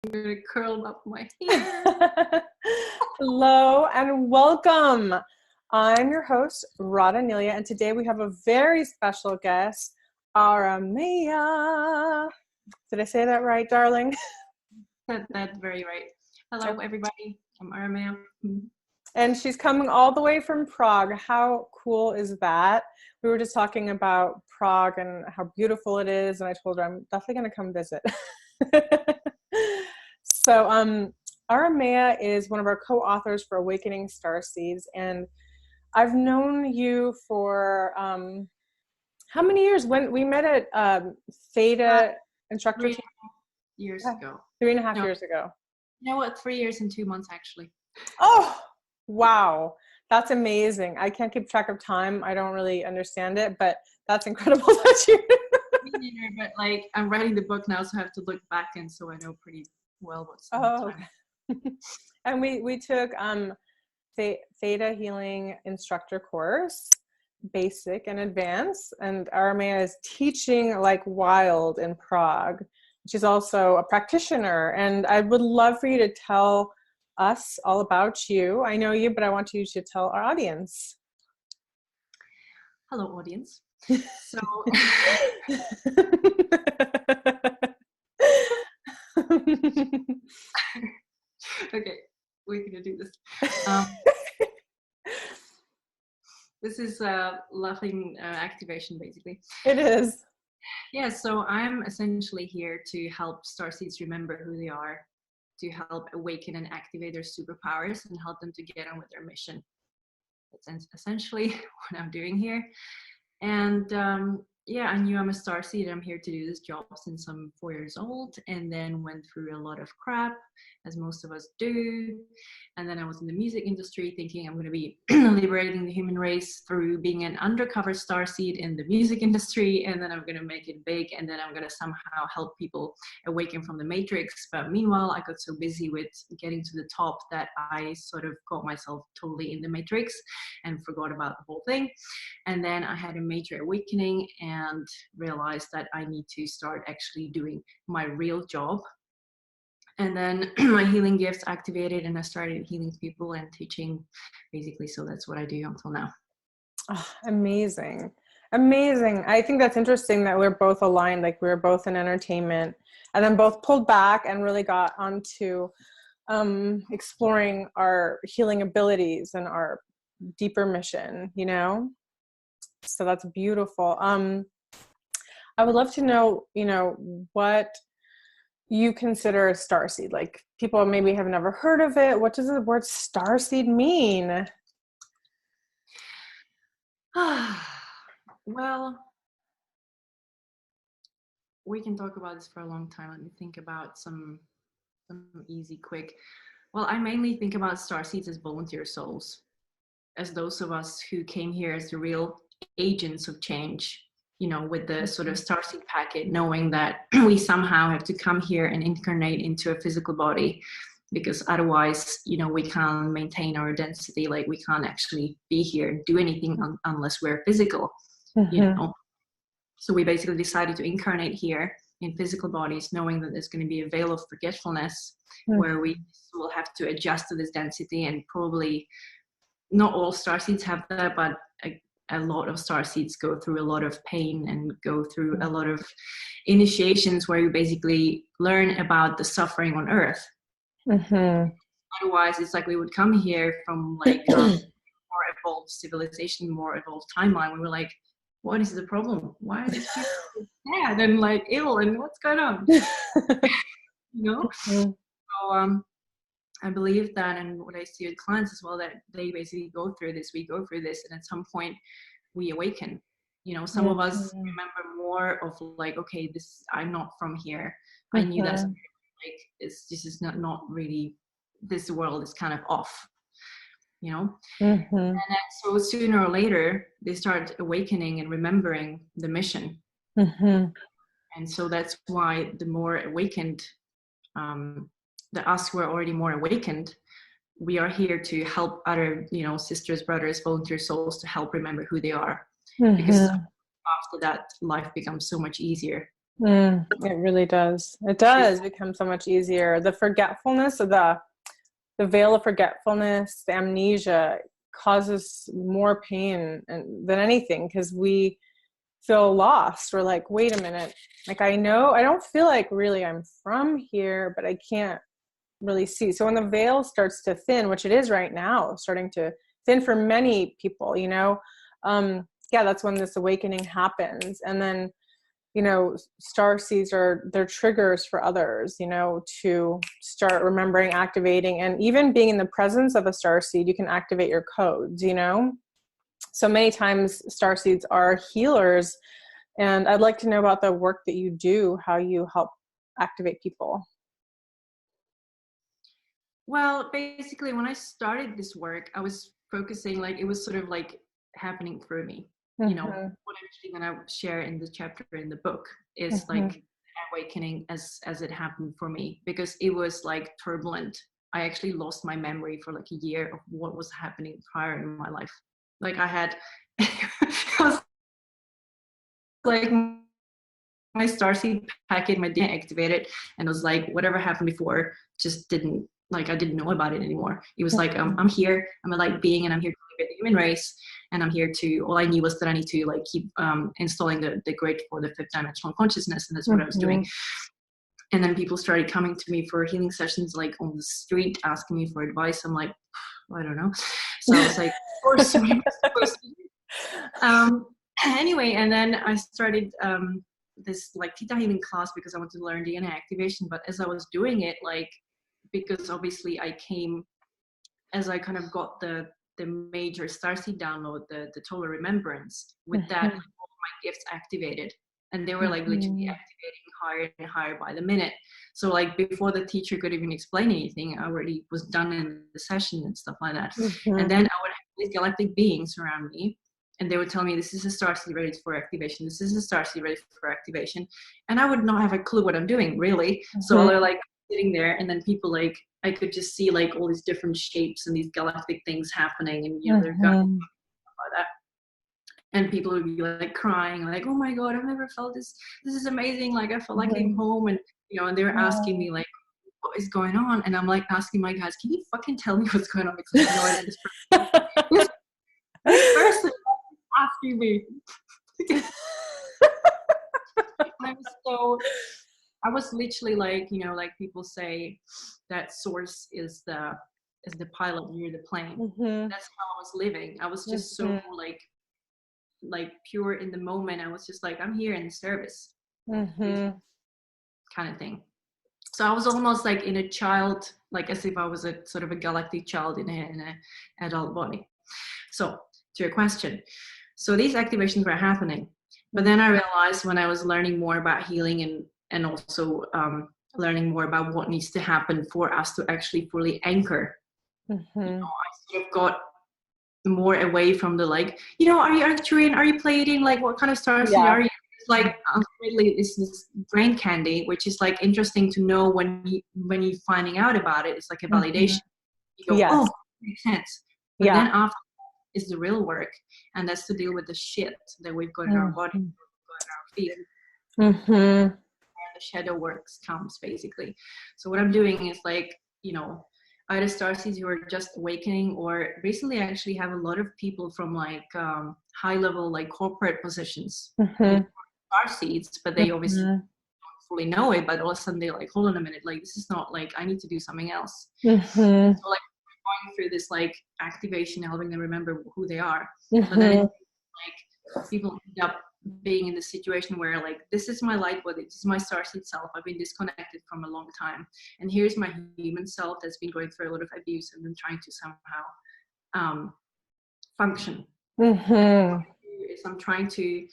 I'm gonna curl up my hair. Hello and welcome. I'm your host, Arrameia, and today we have a very special guest, Arrameia. Did I say that right, darling? That's very right. Hello, everybody. I'm Arrameia. And she's coming all the way from Prague. How cool is that? We were just talking about Prague and how beautiful it is, and I told her I'm definitely going to come visit. So, Arrameia is one of our co-authors for Awakening Starseeds, and I've known you for how many years? When we met at Theta Instructor 3.5 years ago. 3.5 years ago. You know what? 3 years and 2 months, actually. Oh, wow. That's amazing. I can't keep track of time. I don't really understand it, but that's incredible that you... But like, I'm writing the book now, so I have to look back, and so I know pretty well what's time. And we took Theta Healing Instructor course, basic and advanced, and Arrameia is teaching like wild in Prague. She's also a practitioner, and I would love for you to tell us all about you. I know you, but I want you to tell our audience. Hello, audience. So okay, we're gonna do this. This is laughing activation, basically. It is. Yeah, so I'm essentially here to help Starseeds remember who they are, to help awaken and activate their superpowers and help them to get on with their mission. That's essentially what I'm doing here. And yeah, I knew I'm a Starseed. I'm here to do this job since I'm 4 years old, and then went through a lot of crap, as most of us do. And then I was in the music industry thinking I'm going to be liberating the human race through being an undercover Starseed in the music industry, and then I'm going to make it big, and then I'm going to somehow help people awaken from the matrix. But meanwhile, I got so busy with getting to the top that I sort of got myself totally in the matrix and forgot about the whole thing. And then I had a major awakening and realized that I need to start actually doing my real job. And then my healing gifts activated, and I started healing people and teaching, basically. So that's what I do until now. Oh, amazing. Amazing. I think that's interesting that we're both aligned, like we're both in entertainment, and then both pulled back and really got onto exploring our healing abilities and our deeper mission, you know? So that's beautiful. I would love to know, what you consider a starseed. Like, people maybe have never heard of it. What does the word starseed mean? Well, we can talk about this for a long time. Let me think about some easy, quick. Well, I mainly think about starseeds as volunteer souls, as those of us who came here as the real agents of change, with the sort of starseed packet, knowing that we somehow have to come here and incarnate into a physical body, because otherwise, we can't maintain our density. Like, we can't actually be here and do anything unless we're physical, So we basically decided to incarnate here in physical bodies, knowing that there's going to be a veil of forgetfulness where we will have to adjust to this density. And probably not all starseeds have that, but a lot of starseeds go through a lot of pain and go through a lot of initiations where you basically learn about the suffering on Earth. Otherwise, it's like we would come here from like a more evolved civilization, more evolved timeline. We were like, what is the problem? Why are these people sad and like ill, and what's going on? So I believe that, and what I see with clients as well, that they basically go through this, we go through this, and at some point we awaken. Some of us remember more of like, okay, I'm not from here. I knew that like this is not really, this world is kind of off, And then, so sooner or later they start awakening and remembering the mission. And so that's why the more awakened, the us who are already more awakened, we are here to help other, sisters, brothers, volunteer souls to help remember who they are. Because after that, life becomes so much easier It really does. It does become so much easier. The forgetfulness of the veil of forgetfulness, the amnesia causes more pain than anything, because we feel lost. We're like, wait a minute. Like, I know, I don't feel like really I'm from here, but I can't really see. So when the veil starts to thin, which it is right now, starting to thin for many people, yeah, that's when this awakening happens. And then, star seeds they're triggers for others, to start remembering, activating, and even being in the presence of a star seed, you can activate your codes, So many times star seeds are healers. And I'd like to know about the work that you do, how you help activate people. Well, basically, when I started this work, I was focusing, like, it was sort of like happening through me. What I'm actually going to share in the chapter in the book is like awakening as it happened for me, because it was like turbulent. I actually lost my memory for like a year of what was happening prior in my life. Like, I was like, my Starseed packet, my DNA activated, and it was like, whatever happened before just didn't, like, I didn't know about it anymore. It was like, I'm here, I'm a light being, and I'm here to create the human race, and I'm here to, all I knew was that I need to like keep installing the grid for the 5th dimensional consciousness, and that's what I was doing. And then people started coming to me for healing sessions, like on the street, asking me for advice. I'm like, I don't know. So I was like, of course, what am I supposed to do? Anyway, and then I started this like theta healing class because I wanted to learn DNA activation. But as I was doing it, like, because obviously I came, as I kind of got the major Starseed download, the total remembrance, with that, all my gifts activated, and they were like literally activating higher and higher by the minute. So like, before the teacher could even explain anything, I already was done in the session and stuff like that. And then I would have these galactic beings around me, and they would tell me, this is a Starseed ready for activation, this is a Starseed ready for activation, and I would not have a clue what I'm doing, really. So they're like sitting there, and then people, like, I could just see like all these different shapes and these galactic things happening, and they're going like that. And people would be like crying, like, oh my god, I've never felt this is amazing, like I felt like I came home. And and they were asking me like, what is going on? And I'm like asking my guys, can you fucking tell me what's going on, because I have no idea. This person asking me. I was literally like, like people say that source is the pilot near the plane. That's how I was living. I was just so like pure in the moment. I was just like, I'm here in service, kind of thing. So I was almost like in a child, like as if I was a sort of a galactic child in a adult body. So to your question, so these activations were happening, but then I realized, when I was learning more about healing and also learning more about what needs to happen for us to actually fully anchor, I sort of got more away from the like, are you Arcturian? Are you Pleiadian? Like, what kind of stars are you? It's like, ultimately, this brain candy, which is like interesting to know when you're finding out about it. It's like a validation. You go, oh, makes sense. But then after is the real work, and that's to deal with the shit that we've got in our body, in our field. And the shadow works comes, basically. So what I'm doing is like, either starseeds who are just awakening, or recently I actually have a lot of people from like high level, like corporate positions, starseeds, but they obviously don't fully know it, but all of a sudden they're like, hold on a minute, like, this is not, like, I need to do something else. So like, going through this like activation, helping them remember who they are. But then it's like, people end up being in the situation where, like, this is my light body, this is my starseed self, I've been disconnected from a long time, and here's my human self that's been going through a lot of abuse and then trying to somehow function. Is I'm trying to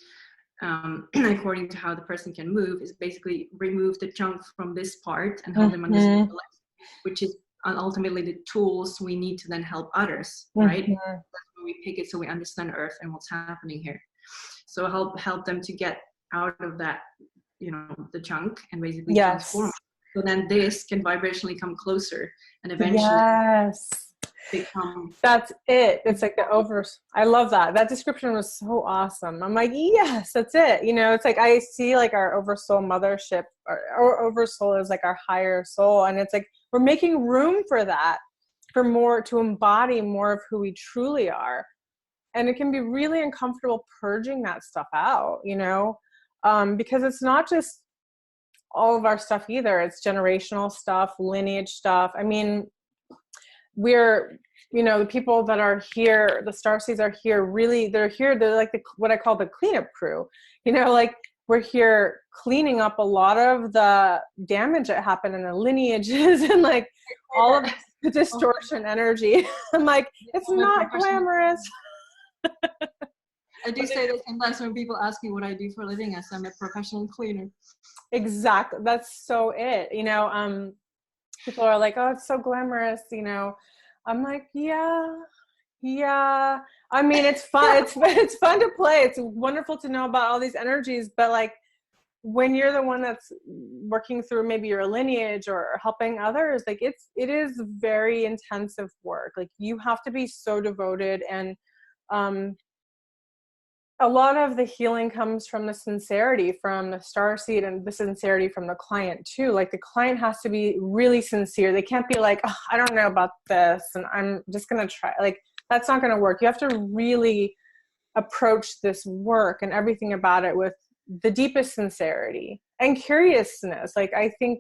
according to how the person can move, is basically remove the junk from this part and help them understand the life, which is ultimately the tools we need to then help others, right? That's when we pick it, so we understand Earth and what's happening here. So help them to get out of that, the junk, and basically transform. So then this can vibrationally come closer, and eventually become. That's it. It's like the I love that. That description was so awesome. I'm like, yes, that's it. You know, it's like I see like our oversoul mothership, or oversoul is like our higher soul. And it's like we're making room for that, for more, to embody more of who we truly are. And it can be really uncomfortable purging that stuff out, you know, because it's not just all of our stuff either. It's generational stuff, lineage stuff. I mean, we're, you know, the people that are here, the starseeds are here, really, they're here, they're like what I call the cleanup crew, you know, like we're here cleaning up a lot of the damage that happened in the lineages and like all of the distortion energy. I'm like, it's not glamorous. I do say that sometimes when people ask me what I do for a living, I say I'm a professional cleaner. Exactly. That's so it, you know. People are like, oh, it's so glamorous, you know. I'm like, yeah. I mean, it's fun. It's fun to play. It's wonderful to know about all these energies, but like when you're the one that's working through maybe your lineage or helping others, like it is very intensive work. Like you have to be so devoted, and a lot of the healing comes from the sincerity from the starseed, and the sincerity from the client too. Like the client has to be really sincere. They can't be like, oh, I don't know about this and I'm just going to try. Like that's not going to work. You have to really approach this work and everything about it with the deepest sincerity and curiousness. Like I think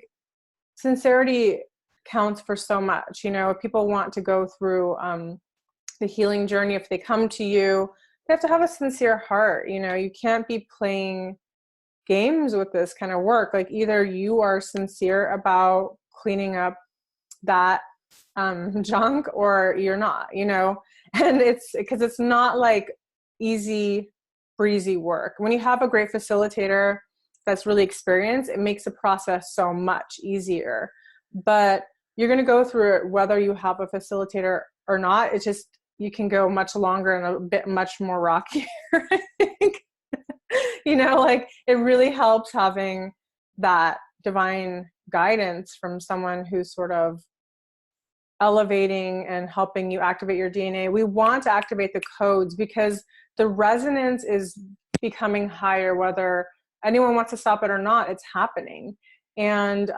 sincerity counts for so much. You know, if people want to go through the healing journey, if they come to you, you have to have a sincere heart. You know, you can't be playing games with this kind of work. Like either you are sincere about cleaning up that junk or you're not, you know. And it's because it's not like easy breezy work. When you have a great facilitator that's really experienced, it makes the process so much easier. But you're going to go through it whether you have a facilitator or not. It's just you can go much longer and a bit much more rockier, I think. You know, like it really helps having that divine guidance from someone who's sort of elevating and helping you activate your DNA. We want to activate the codes because the resonance is becoming higher, whether anyone wants to stop it or not, it's happening. And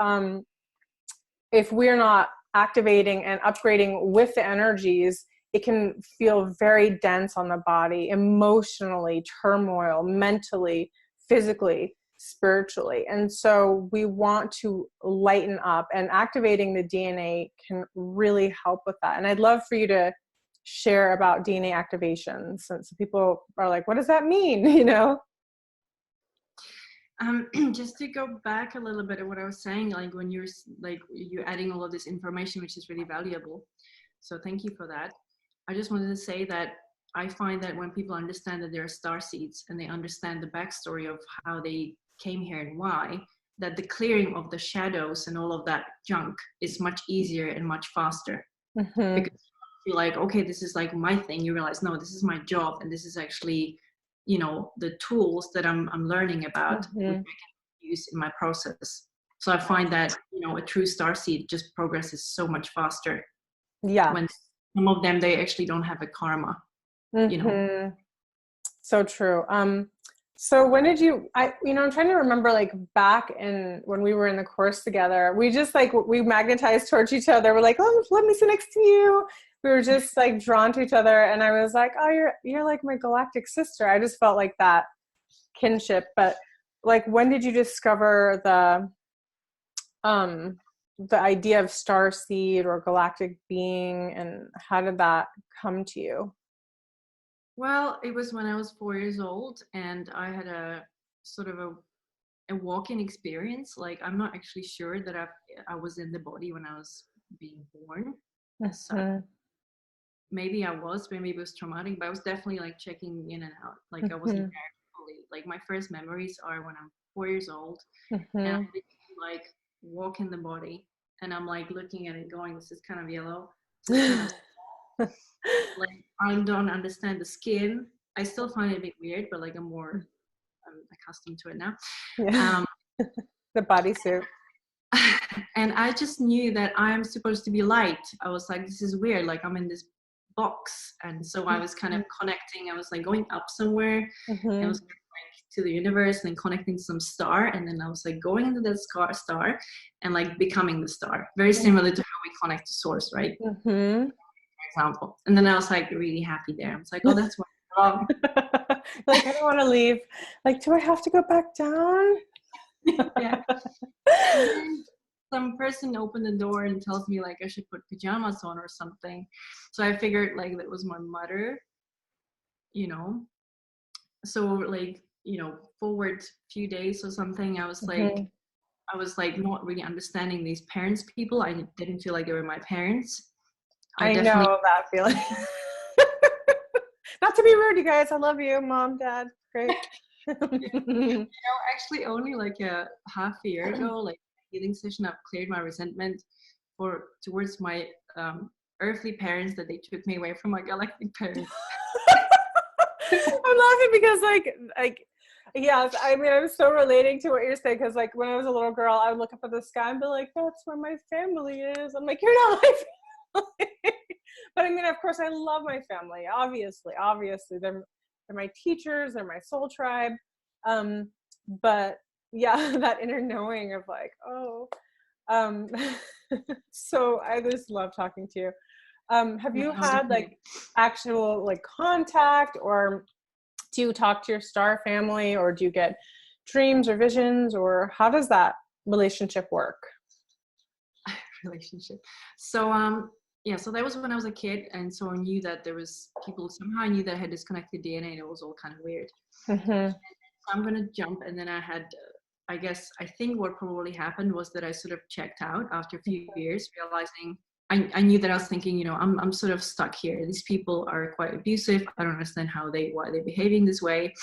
if we're not activating and upgrading with the energies, it can feel very dense on the body, emotionally, turmoil, mentally, physically, spiritually. And so we want to lighten up, and activating the DNA can really help with that. And I'd love for you to share about DNA activations, since people are like, what does that mean? You know? Just to go back a little bit of what I was saying, like when you're adding all of this information, which is really valuable. So thank you for that. I just wanted to say that I find that when people understand that they're star seeds and they understand the backstory of how they came here and why, that the clearing of the shadows and all of that junk is much easier and much faster. Mm-hmm. Because you're like, okay, this is like my thing. You realize, no, this is my job, and this is actually, you know, the tools that I'm learning about, Mm-hmm. which I can use in my process. So I find that, you know, a true starseed just progresses so much faster. Yeah. When some of them, they actually don't have a karma, Mm-hmm. you know. So true. So when did you, I'm trying to remember, like back in when we were in the course together, we just like, we magnetized towards each other. We're like, oh, let me sit next to you. We were just like drawn to each other. And I was like, oh, you're like my galactic sister. I just felt like that kinship. But like, when did you discover the idea of starseed or galactic being, and how did that come to you? Well, it was when I was 4 years old, and I had a sort of a walk-in experience. Like, I'm not actually sure that I was in the body when I was being born. So maybe I was, maybe it was traumatic, but I was definitely like checking in and out. Like I wasn't there fully. Like my first memories are when I'm 4 years old, and I like walk in the body, and I'm like looking at it, going, "This is kind of yellow. This is kind of." Like I don't understand the skin. I still find it a bit weird, but like I'm accustomed to it now. Yeah. The bodysuit. And I just knew that I'm supposed to be light. I was like, this is weird. Like I'm in this box. And so I was kind of connecting. I was like going up somewhere. And I was like to the universe and connecting to some star. And then I was like going into that star and like becoming the star. Very similar to how we connect to source, right? For example. And then I was like really happy there. I was like, oh, that's what's wrong. Like, I don't want to leave. Like, do I have to go back down? Yeah. Some person opened the door and tells me like I should put pajamas on or something. So I figured like that was my mother, you know. So like, you know, forward few days or something, I was like not really understanding these parents people. I didn't feel like they were my parents. I know that feeling. Not to be rude, you guys. I love you, mom, dad. Great. You know, actually only like a half a year ago, like healing session, I've cleared my resentment towards my earthly parents, that they took me away from my galactic parents. I'm laughing because like yes, I mean, I'm so relating to what you're saying, because like when I was a little girl, I would look up at the sky and be like, that's where my family is. I'm like, you're not my family. But I mean, of course, I love my family. Obviously, they're my teachers, they're my soul tribe. But yeah, that inner knowing of like, oh, so I just love talking to you. Have you had like actual like contact, or do you talk to your star family, or do you get dreams or visions, or how does that relationship work? So yeah, so that was when I was a kid, and so I knew that there was people, somehow I knew that I had disconnected DNA, and it was all kind of weird. So I'm gonna jump, and then I had I think what probably happened was that I sort of checked out after a few years, realizing I knew that I was thinking, you know, I'm sort of stuck here. These people are quite abusive. I don't understand why they're behaving this way.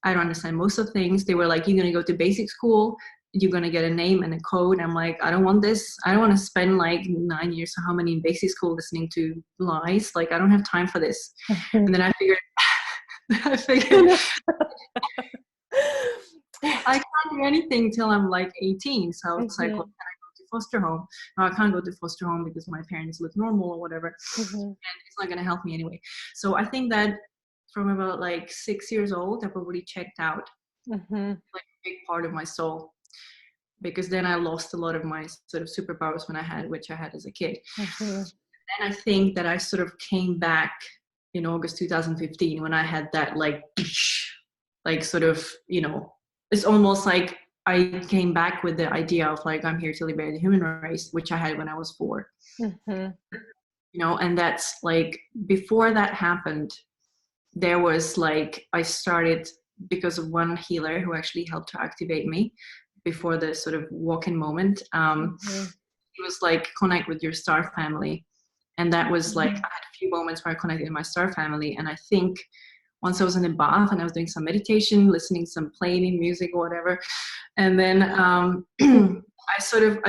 I don't understand most of things. They were like, you're gonna go to basic school, you're gonna get a name and a code. I'm like, I don't want this. I don't want to spend like 9 years or how many in basic school listening to lies. Like, I don't have time for this. And then I figured I can't do anything till I'm like 18. So I was like, well, can I go to foster home? No, I can't go to foster home because my parents look normal or whatever. And it's not going to help me anyway. So I think that from about like 6 years old, I probably checked out like a big part of my soul, because then I lost a lot of my sort of superpowers which I had as a kid. And I think that I sort of came back in August 2015 when I had that like sort of, you know, it's almost like I came back with the idea of like, I'm here to liberate the human race, which I had when I was 4. You know, and that's like, before that happened, there was like, I started because of one healer who actually helped to activate me before the sort of walk-in moment. It was like, connect with your star family. And that was like, I had a few moments where I connected with my star family. And I think once I was in the bath and I was doing some meditation, listening to some playing music or whatever. And then I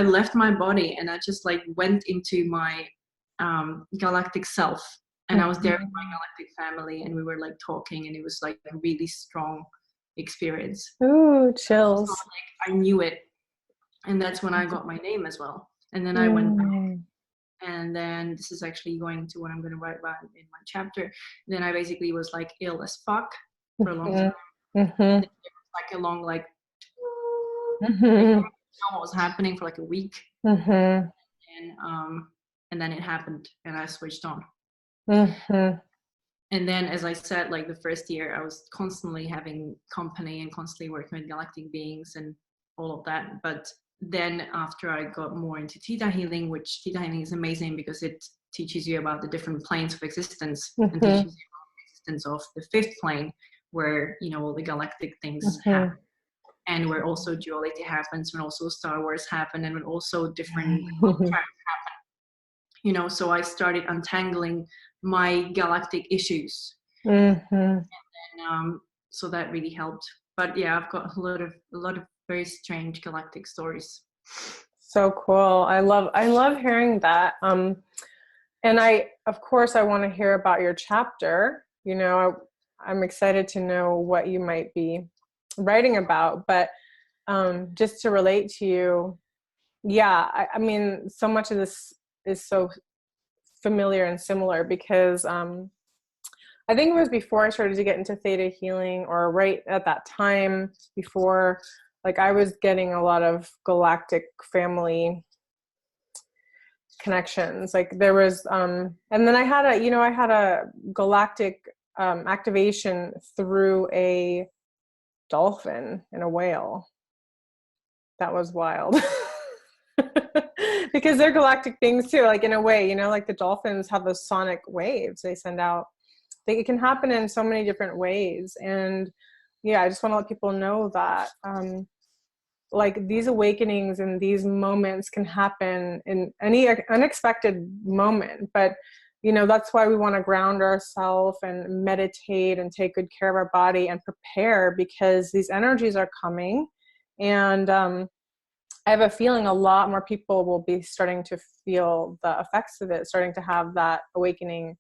left my body and I just like went into my galactic self. And I was there with my galactic family, and we were like talking, and it was like a really strong experience. Ooh, chills. So, like, I knew it. And that's when I got my name as well. And then I went back. And then this is actually going to what I'm going to write about in my chapter. Then I basically was like ill as fuck for a long time. And it was like a long like, I didn't know what was happening for like a week. And then it happened, and I switched on. And then, as I said, like the first year, I was constantly having company and constantly working with galactic beings and all of that. But then after I got more into Theta healing, which Theta healing is amazing because it teaches you about the different planes of existence and teaches you about the existence of the 5th plane, where, you know, all the galactic things happen, and where also duality happens, when also Star Wars happen, and when also different contracts happen. You know, so I started untangling my galactic issues. And so that really helped. But yeah, I've got a lot of very strange galactic stories. So cool. I love hearing that. And of course I want to hear about your chapter. You know, I'm excited to know what you might be writing about, but just to relate to you, Yeah, I mean, so much of this is so familiar and similar because I think it was before I started to get into theta healing, or right at that time before, like I was getting a lot of galactic family connections. Like there was, and then I had a galactic activation through a dolphin and a whale. That was wild. Because they're galactic beings too, like in a way, like the dolphins have those sonic waves they send out. It can happen in so many different ways. And yeah, I just want to let people know that like these awakenings and these moments can happen in any unexpected moment. But that's why we want to ground ourselves and meditate and take good care of our body and prepare, because these energies are coming. And I have a feeling a lot more people will be starting to feel the effects of it, starting to have that awakening.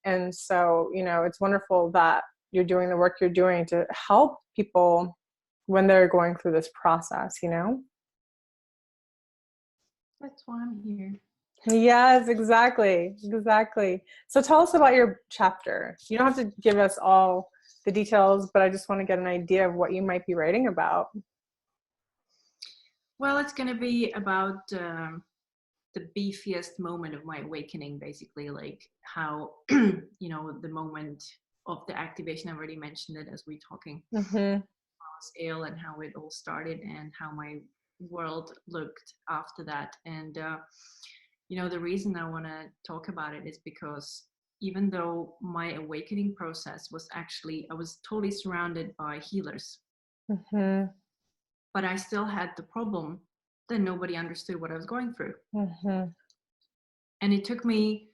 And so, it's wonderful that you're doing the work you're doing to help people when they're going through this process, That's why I'm here. Yes, exactly. So tell us about your chapter. You don't have to give us all the details, but I just want to get an idea of what you might be writing about. Well, it's going to be about the beefiest moment of my awakening, basically, like how, the moment of the activation, I've already mentioned it as we're talking. Mm-hmm. I was ill and how it all started and how my world looked after that. And, the reason I want to talk about it is because even though my awakening process was actually, I was totally surrounded by healers. Mm-hmm. But I still had the problem that nobody understood what I was going through. Mm-hmm. And it took me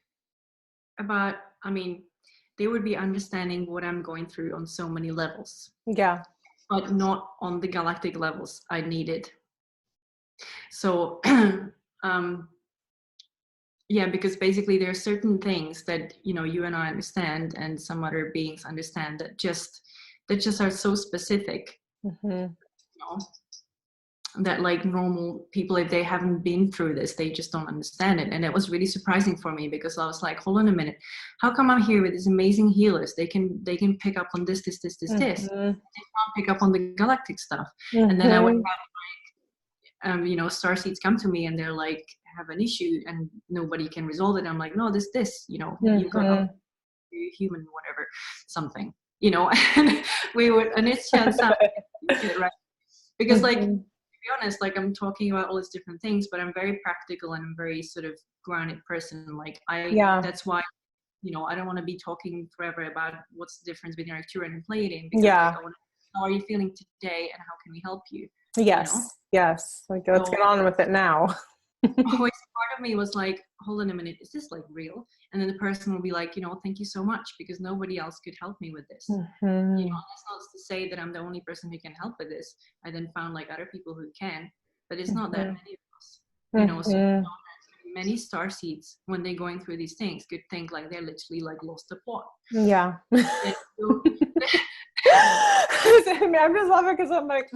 they would be understanding what I'm going through on so many levels. Yeah. But not on the galactic levels I needed. So, because basically there are certain things that, you and I understand and some other beings understand that just are so specific. Mm-hmm. That like normal people, if they haven't been through this, they just don't understand it. And it was really surprising for me, because I was like, hold on a minute, how come I'm here with these amazing healers? They can pick up on this. Mm-hmm. They can't pick up on the galactic stuff. Mm-hmm. And then I would have like starseeds come to me and they're like, have an issue and nobody can resolve it. I'm like, no, you got Mm-hmm. human whatever something, and we would, and it's just right, because like, Mm-hmm. to be honest, like I'm talking about all these different things, but I'm very practical and I'm very sort of grounded person. Like that's why, I don't want to be talking forever about what's the difference between Arcturian and Pleiadian, because like I want to, how are you feeling today and how can we help you? Yes. Like let's get on with it now. Always part of me was like, hold on a minute, is this like real? And then the person will be like, thank you so much, because nobody else could help me with this. Mm-hmm. That's not to say that I'm the only person who can help with this. I then found like other people who can, but it's not that many of us. So many starseeds, when they're going through these things, could think like they're literally like lost the plot. Yeah. I'm just laughing because I'm like,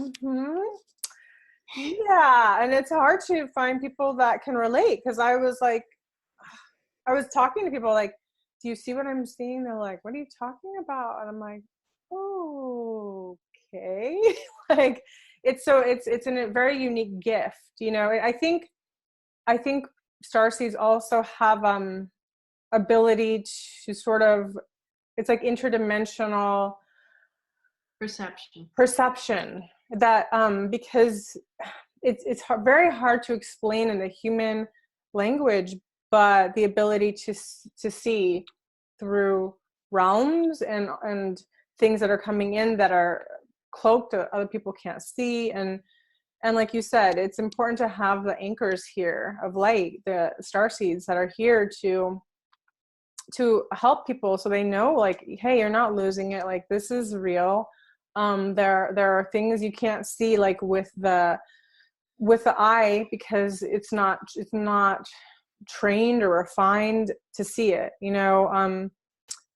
yeah, and it's hard to find people that can relate, because I was talking to people like, do you see what I'm seeing? They're like, what are you talking about? And I'm like, oh, okay. Like it's a very unique gift, I think starseeds also have ability to sort of, it's like interdimensional perception that because it's very hard to explain in the human language, but the ability to see through realms and things that are coming in that are cloaked that other people can't see. And like you said, it's important to have the anchors here of light, the starseeds that are here to help people, so they know like, hey, you're not losing it, like this is real. There are things you can't see, like with the eye, because it's not trained or refined to see it, I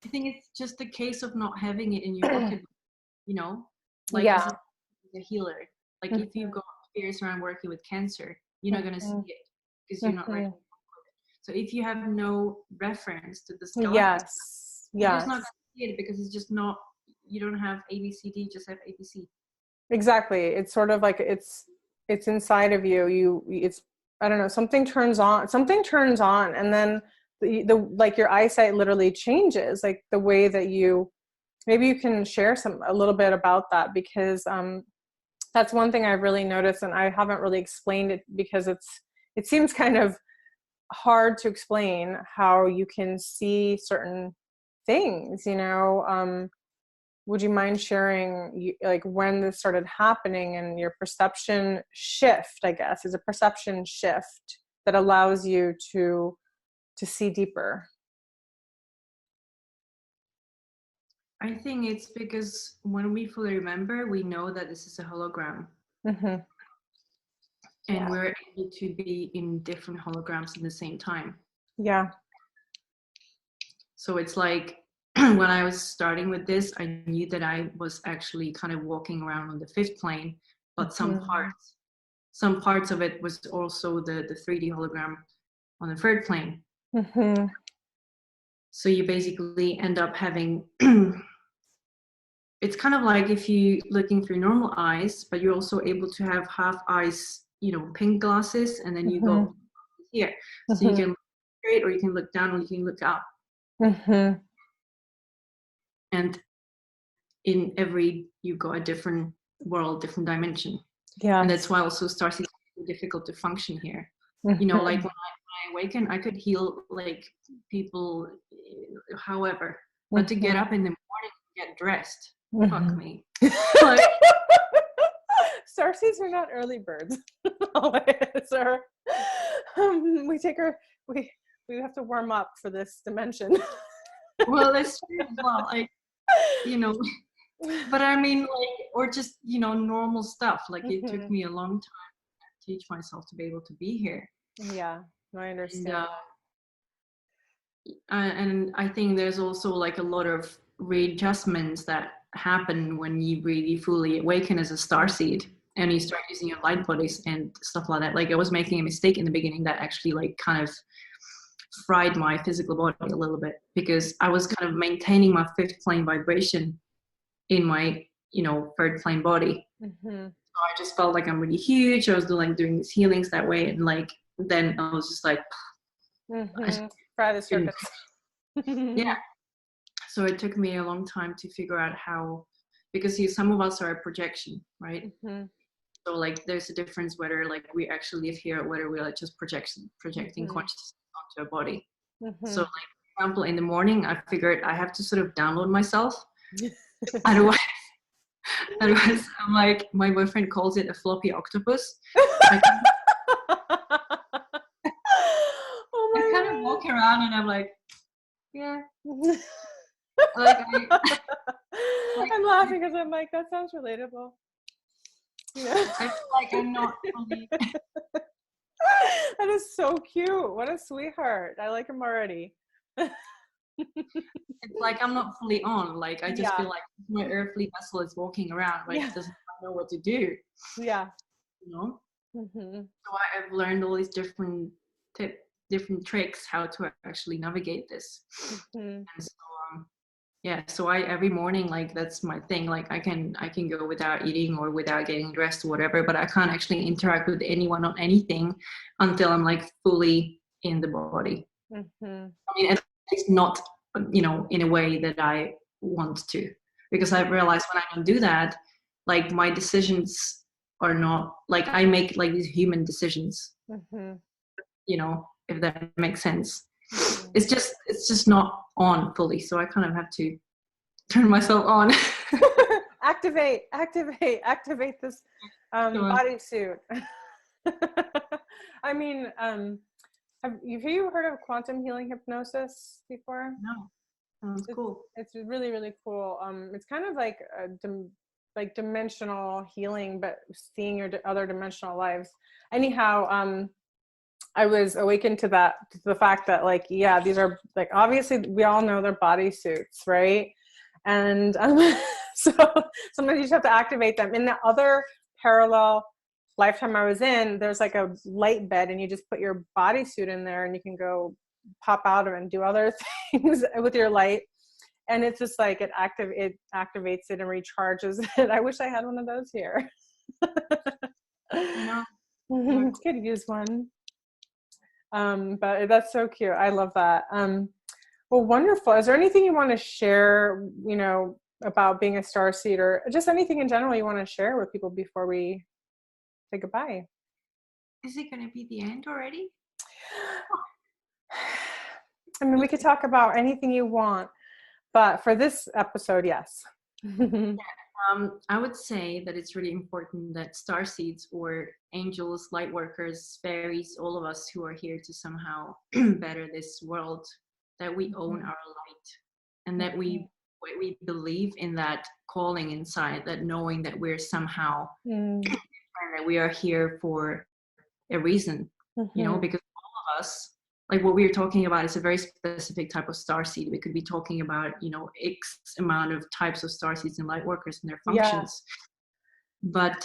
think it's just a case of not having it in your bucket, like as a healer. Like if you got experience around working with cancer, you're not going to see it because you're not ready. So if you have no reference to this galactic, you're just not going to see it because it's just not, you don't have ABCD, you just have ABC. Exactly. It's sort of like it's inside of you. It's, I don't know, something turns on, and then the like your eyesight literally changes, like the way that maybe you can share a little bit about that, because that's one thing I've really noticed, and I haven't really explained it because it seems kind of hard to explain how you can see certain things, would you mind sharing like when this started happening and your perception shift? I guess is a perception shift that allows you to see deeper. I think it's because when we fully remember, we know that this is a hologram. And we're able to be in different holograms at the same time. Yeah. So it's like when I was starting with this, I knew that I was actually kind of walking around on the fifth plane, but some parts of it was also the 3D hologram on the third plane. So you basically end up having, it's kind of like if you looking through normal eyes, but you're also able to have half eyes, pink glasses, and then you go here. So you can look straight, or you can look down, or you can look up. And in every, you got a different world, different dimension. Yeah. And that's why also Starseed is difficult to function here. Like when I awaken, I could heal like people, however, but to get up in the morning and get dressed, fuck me. Like, Starseeds are not early birds. Sir. We have to warm up for this dimension. Well, that's true as well. Like, but I mean, like, or just, normal stuff. Like it took me a long time to teach myself to be able to be here. Yeah, I understand. And I think there's also like a lot of readjustments that happen when you really fully awaken as a starseed and you start using your light bodies and stuff like that. Like I was making a mistake in the beginning that actually like kind of fried my physical body a little bit, because I was kind of maintaining my fifth plane vibration in my, third plane body. So I just felt like I'm really huge. I was doing these healings that way, and like then I was just like, fry the circuits. Yeah. So it took me a long time to figure out how, because some of us are a projection, right? So like there's a difference whether like we actually live here or whether we're like just projecting consciousness onto a body. So like, for example, in the morning, I figured I have to sort of download myself. Otherwise, I'm like, my boyfriend calls it a floppy octopus. I kind of walk around and I'm like, yeah. Like I'm laughing because I'm like, that sounds relatable. Yeah. I feel like I'm not fully. That is so cute. What a sweetheart. I like him already. It's like I'm not fully on. Like I just feel like my earthly vessel is walking around, like doesn't know what to do. Yeah. So I've learned all these different tricks how to actually navigate this. And so so I every morning, like that's my thing. Like I can go without eating or without getting dressed or whatever, but I can't actually interact with anyone on anything until I'm like fully in the body. I mean, at least not, in a way that I want to, because I've realized when I don't do that, like my decisions are not like I make like these human decisions. If that makes sense. It's just not on fully, so I kind of have to turn myself on. activate this bodysuit. I mean, have you heard of quantum healing hypnosis before? No. Sounds cool. It's really, really cool. It's kind of like dimensional healing, but seeing your other dimensional lives. Anyhow, I was awakened to the fact that like, yeah, these are like, obviously we all know they're bodysuits, right? And so sometimes you just have to activate them in the other parallel lifetime I was in, there's like a light bed and you just put your bodysuit in there and you can go pop out of it and do other things with your light. And it's just like it activates it and recharges it. I wish I had one of those here. I know. Could use one. But that's so cute. I love that. Well, wonderful. Is there anything you want to share, about being a starseed, or just anything in general you want to share with people before we say goodbye? Is it going to be the end already? I mean, we could talk about anything you want, but for this episode, yes. I would say that it's really important that starseeds or angels, light workers, fairies, all of us who are here to somehow better this world, that we own our light, and that we believe in that calling inside, that knowing that we're somehow that we are here for a reason, because all of us, like what we were talking about, is a very specific type of starseed. We could be talking about, X amount of types of starseeds and light workers and their functions. Yeah. But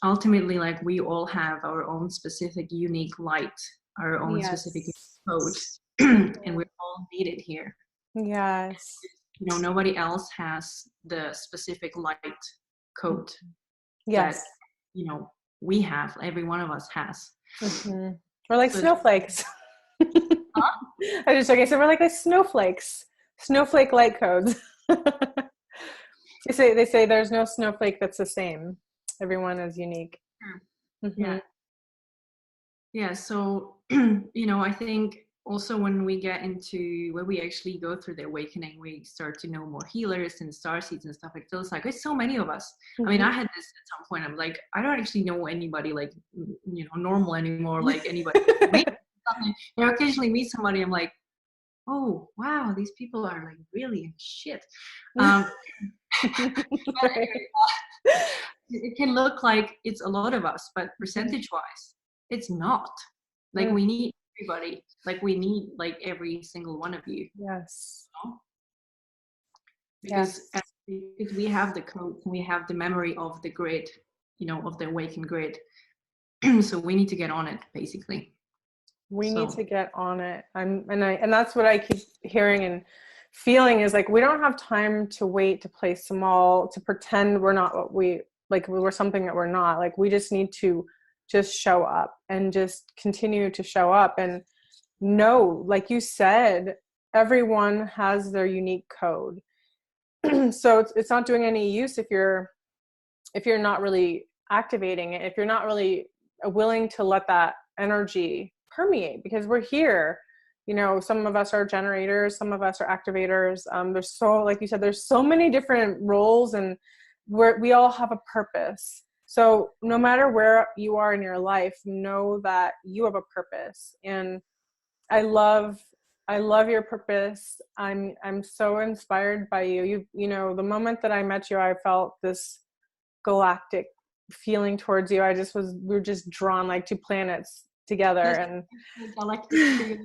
ultimately, like, we all have our own specific, unique light, our own specific code, and we're all needed here. Yes. Nobody else has the specific light code that, we have, every one of us has. We're like snowflakes. I just joking. So we're like snowflakes, snowflake light codes. They say there's no snowflake that's the same. Everyone is unique. Yeah. So I think also when we get into where we actually go through the awakening, we start to know more healers and starseeds and stuff. It feels like there's so many of us. I mean, I had this at some point. I'm like, I don't actually know anybody like normal anymore, like anybody. Occasionally meet somebody, I'm like, oh wow, these people are like really in shit. It can look like it's a lot of us, but percentage wise it's not. Like we need everybody, like we need like every single one of you. Yes. Because we have the code, we have the memory of the grid, of the awakened grid. So we need to get on it, basically. We need to get on it. And that's what I keep hearing and feeling, is like, we don't have time to wait to play small, to pretend we're not what we, like we're something that we're not. Like, we just need to just show up and just continue to show up and know, like you said, everyone has their unique code. So it's not doing any use if you're not really activating it, if you're not really willing to let that energy permeate, because we're here. Some of us are generators, some of us are activators. There's so, like you said, there's so many different roles, and we all have a purpose. So no matter where you are in your life, know that you have a purpose. And I love your purpose. I'm so inspired by you. The moment that I met you, I felt this galactic feeling towards you. We were just drawn like two planets together. And galactic.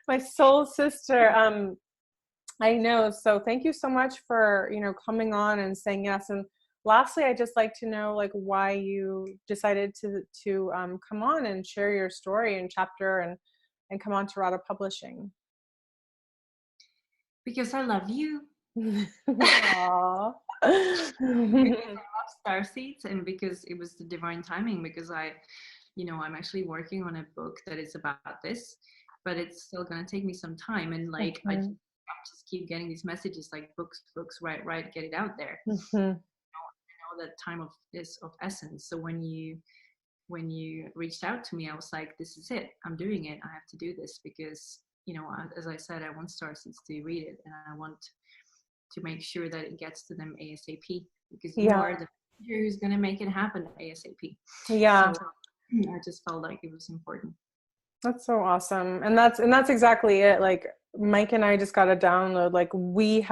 My soul sister. I know. So thank you so much for, coming on and saying yes. And lastly, I'd just like to know, like, why you decided to come on and share your story and chapter and come on to Rada Publishing. Because I love you. Aww. Because I love starseeds, and because it was the divine timing, because I'm actually working on a book that is about this, but it's still going to take me some time. And like, I just keep getting these messages like books, right, get it out there. I know that time is of essence. So when you reached out to me, I was like, this is it. I'm doing it. I have to do this because, as I said, I want starseeds to read it, and I want to make sure that it gets to them ASAP, because you are the teacher who's going to make it happen ASAP. Yeah. So I just felt like it was important. That's so awesome. And that's exactly it. Like, Mike and I just got a download. Like, we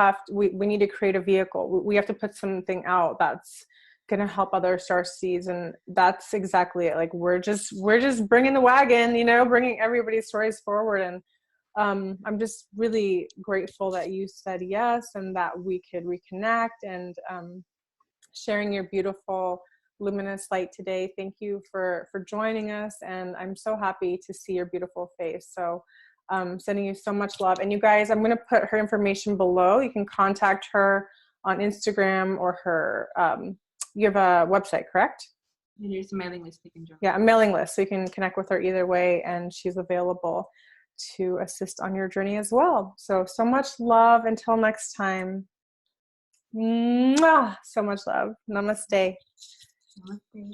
need to create a vehicle. We have to put something out that's going to help other starseeds. And that's exactly it. Like, we're just bringing the wagon, bringing everybody's stories forward. And I'm just really grateful that you said yes, and that we could reconnect and sharing your beautiful luminous light today. Thank you for joining us, and I'm so happy to see your beautiful face. So sending you so much love. And you guys, I'm going to put her information below. You can contact her on Instagram or her you have a website, correct? There's a mailing list you can join. Yeah, a mailing list, so you can connect with her either way, and she's available to assist on your journey as well. So much love. Until next time. Mwah! So much love. Namaste. Namaste.